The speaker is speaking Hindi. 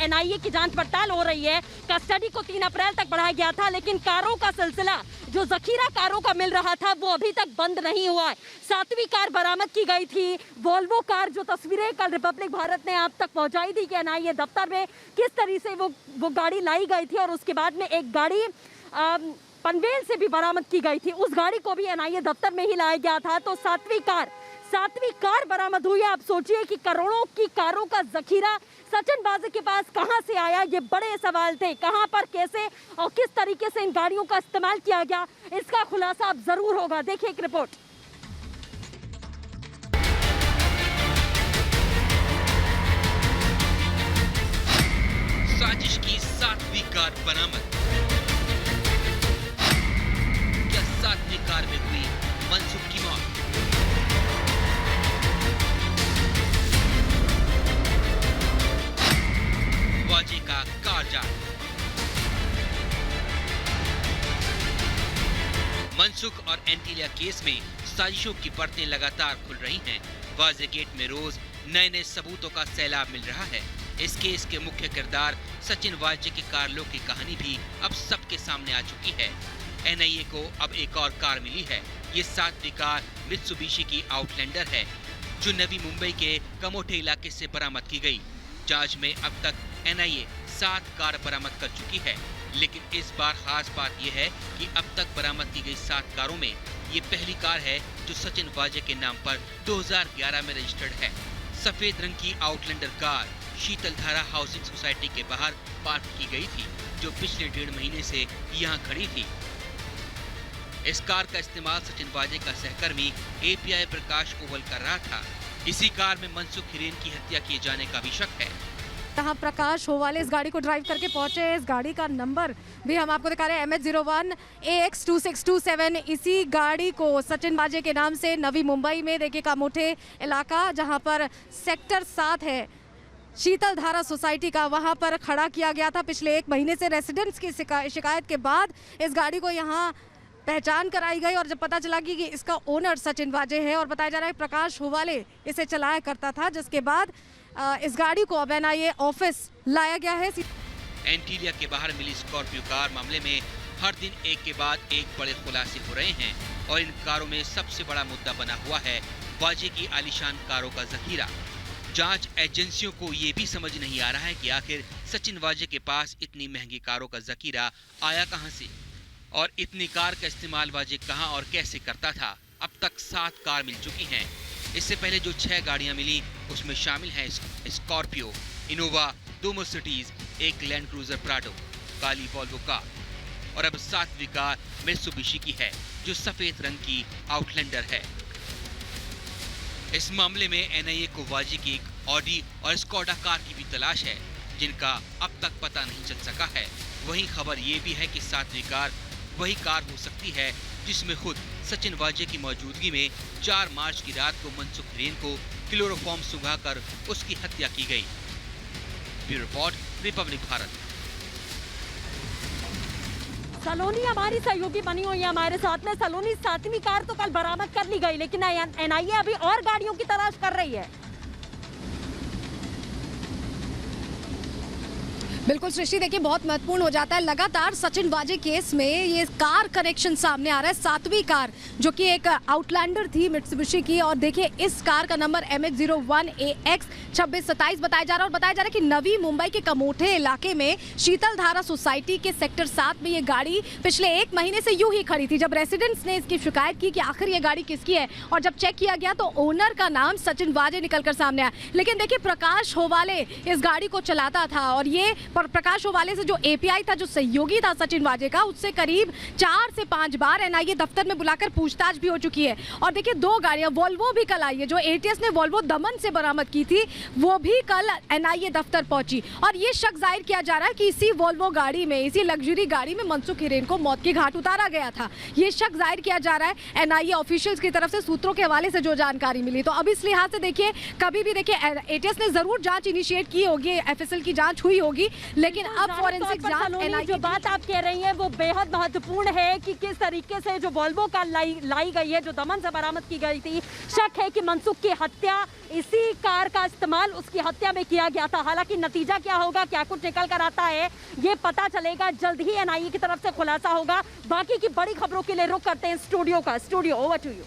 एनआईए की जांच पड़ताल हो रही है। कस्टडी को 3 अप्रैल तक बढ़ाया गया था, लेकिन कारों का सिलसिला, जो जखीरा कारों का मिल रहा था, वो अभी तक बंद नहीं हुआ है। 7वीं कार बरामद की गई थी, वोल्वो कार, जो तस्वीरें कल रिपब्लिक भारत ने आप तक पहुंचाई थी कि एनआईए दफ्तर में किस तरह से वो गाड़ी लाई गई थी, और उसके बाद में एक गाड़ी पनवेल से भी बरामद की गई थी। उस गाड़ी को भी एनआईए दफ्तर में ही लाया गया था। तो 7वीं कार बरामद हुई है। आप सोचिए कि करोड़ों की कारों का जखीरा सचिन वाजे के पास कहां से आया, ये बड़े सवाल थे। कहां पर, कैसे और किस तरीके से इन गाड़ियों का इस्तेमाल किया गया, इसका खुलासा अब जरूर होगा। देखिए एक रिपोर्ट। साजिश की 7वीं कार बरामद। क्या 7वीं कार में हुई मनसुख की मौत? वाजे का कारजाल। मनसुख और एंटीलिया केस में साजिशों की परतें लगातार खुल रही हैं। वाजे गेट में रोज नए नए सबूतों का सैलाब मिल रहा है। इस केस के मुख्य किरदार सचिन वाजे के कारलों की कहानी भी अब सबके सामने आ चुकी है। एनआईए को अब एक और कार मिली है। ये 7वीं कार मित्सुबिशी की आउटलैंडर है, जो नवी मुंबई के कमोठे इलाके से बरामद की गई। जांच में अब तक एनआईए 7 कार बरामद कर चुकी है, लेकिन इस बार खास बात यह है कि अब तक बरामद की गई 7 कारों में ये पहली कार है जो सचिन वाजे के नाम पर 2011 में रजिस्टर्ड है। सफेद रंग की आउटलैंडर कार शीतल धारा हाउसिंग सोसाइटी के बाहर पार्क की गई थी, जो पिछले 1.5 महीने से यहाँ खड़ी थी। इस कार का इस्तेमाल सचिन वाजे का सहकर्मी एपीआई प्रकाश ओवल कर रहा था। इसी कार में मनसुख हिरेन की हत्या किए जाने का भी शक है। यहाँ प्रकाश होवाले इस गाड़ी को ड्राइव करके पहुंचे। इस गाड़ी का नंबर भी हम आपको दिखा रहे हैं, MH01 AX2627। इसी गाड़ी को सचिन वाजे के नाम से नवी मुंबई में, देखिए कामोठे इलाका जहाँ पर सेक्टर 7 है, शीतल धारा सोसाइटी का, वहाँ पर खड़ा किया गया था। पिछले 1 महीने से रेसिडेंट्स की शिकायत के बाद इस गाड़ी को यहाँ पहचान कराई गई, और जब पता चला कि इसका ओनर सचिन वाजे है और बताया जा रहा है प्रकाश होवाले इसे चलाया करता था, जिसके बाद इस गाड़ी को अब एनआईए ऑफिस लाया गया है। एंटीलिया के बाहर मिली स्कॉर्पियो कार मामले में हर दिन एक के बाद एक बड़े खुलासे हो रहे हैं, और इन कारों में सबसे बड़ा मुद्दा बना हुआ है वाजे की आलीशान कारों का जखीरा। जांच एजेंसियों को ये भी समझ नहीं आ रहा है कि आखिर सचिन वाजे के पास इतनी महंगी कारों का जखीरा आया कहां से, और इतनी कार का इस्तेमाल वाजे कहां और कैसे करता था। अब तक 7 कार मिल चुकी हैं। इससे पहले जो 6 गाड़ियां मिली उसमें शामिल हैं Scorpio, Innova, 2 Mercedes, 1 Land Cruiser Prado, काली वॉल्वो कार, और अब 7वीं कार मित्सुबिशी की है, जो सफेद रंग की आउटलैंडर है। इस मामले में एनआईए को वाजे की एक ऑडी और स्कोडा कार की भी तलाश है, जिनका अब तक पता नहीं चल सका है। वहीं खबर ये भी है कि 7वीं कार वही कार हो सकती है जिसमें खुद सचिन वाजे की मौजूदगी में 4 मार्च की रात को मनसुख हिरेन को क्लोरोफॉर्म सुंघाकर उसकी हत्या की गई। Bureau report, Republic Bharat. Saloni हमारी सहयोगी बनी हुई है हमारे साथ में। सलोनी, 7वीं कार तो कल बरामद कर ली गई, लेकिन एनआईए अभी और गाड़ियों की तलाश कर रही है। बिल्कुल सृष्टि, देखिए बहुत महत्वपूर्ण हो जाता है। लगातार सचिन वाजे केस में ये कार कनेक्शन सामने आ रहा है। 7वीं कार जो कि एक आउटलैंडर थी मित्सुबिशी की, और देखिए इस कार का नंबर MH01 AX2627 बताया जा रहा है, और बताया जा रहा है कि नवी मुंबई के कमोठे इलाके में शीतल धारा सोसाइटी के सेक्टर 7 में ये गाड़ी पिछले 1 महीने से यूं ही खड़ी थी। जब रेसिडेंट्स ने इसकी शिकायत की कि आखिर ये गाड़ी किसकी है, और जब चेक किया गया तो ओनर का नाम सचिन वाजे निकलकर सामने आया। लेकिन देखिए प्रकाश होवाले इस गाड़ी को चलाता था, और ये प्रकाश होवाले से जो एपीआई था, जो सहयोगी था सचिन वाजे का, उससे करीब 4 से 5 बार एनआईए दफ्तर में बुलाकर पूछताछ भी हो चुकी है। और देखिए 2 गाड़ियां, वोल्वो भी कल आई है, जो एटीएस ने वोल्वो दमन से बरामद की थी, वो भी कल एनआईए दफ्तर पहुंची। और ये शक जाहिर किया जा रहा है कि इसी वोल्वो गाड़ी में, इसी लग्जरी गाड़ी में मनसुख हिरेन को मौत की घाट उतारा गया था। ये शक जाहिर किया जा रहा है एनआईए ऑफिशियल्स की तरफ से, सूत्रों के हवाले से जो जानकारी मिली। तो अब इस लिहाज से देखिए, कभी भी देखिए एटीएस ने जरूर जांच इनिशिएट की होगी, एफएसएल की जांच हुई होगी, लेकिन अब फॉरेंसिक जांच सलोनी, एनआईए जो बात आप कह रही हैं वो बेहद महत्वपूर्ण है कि किस तरीके से जो वॉल्वो कार लाई गई है, जो दमन से बरामद की गई थी, शक है कि मनसुख की हत्या इसी कार का इस्तेमाल उसकी हत्या में किया गया था। हालांकि नतीजा क्या होगा, क्या कुछ निकल कर आता है, ये पता चलेगा, जल्द ही एनआईए की तरफ से खुलासा होगा। बाकी की बड़ी खबरों के लिए रुख करते हैं स्टूडियो का। Studio over to you.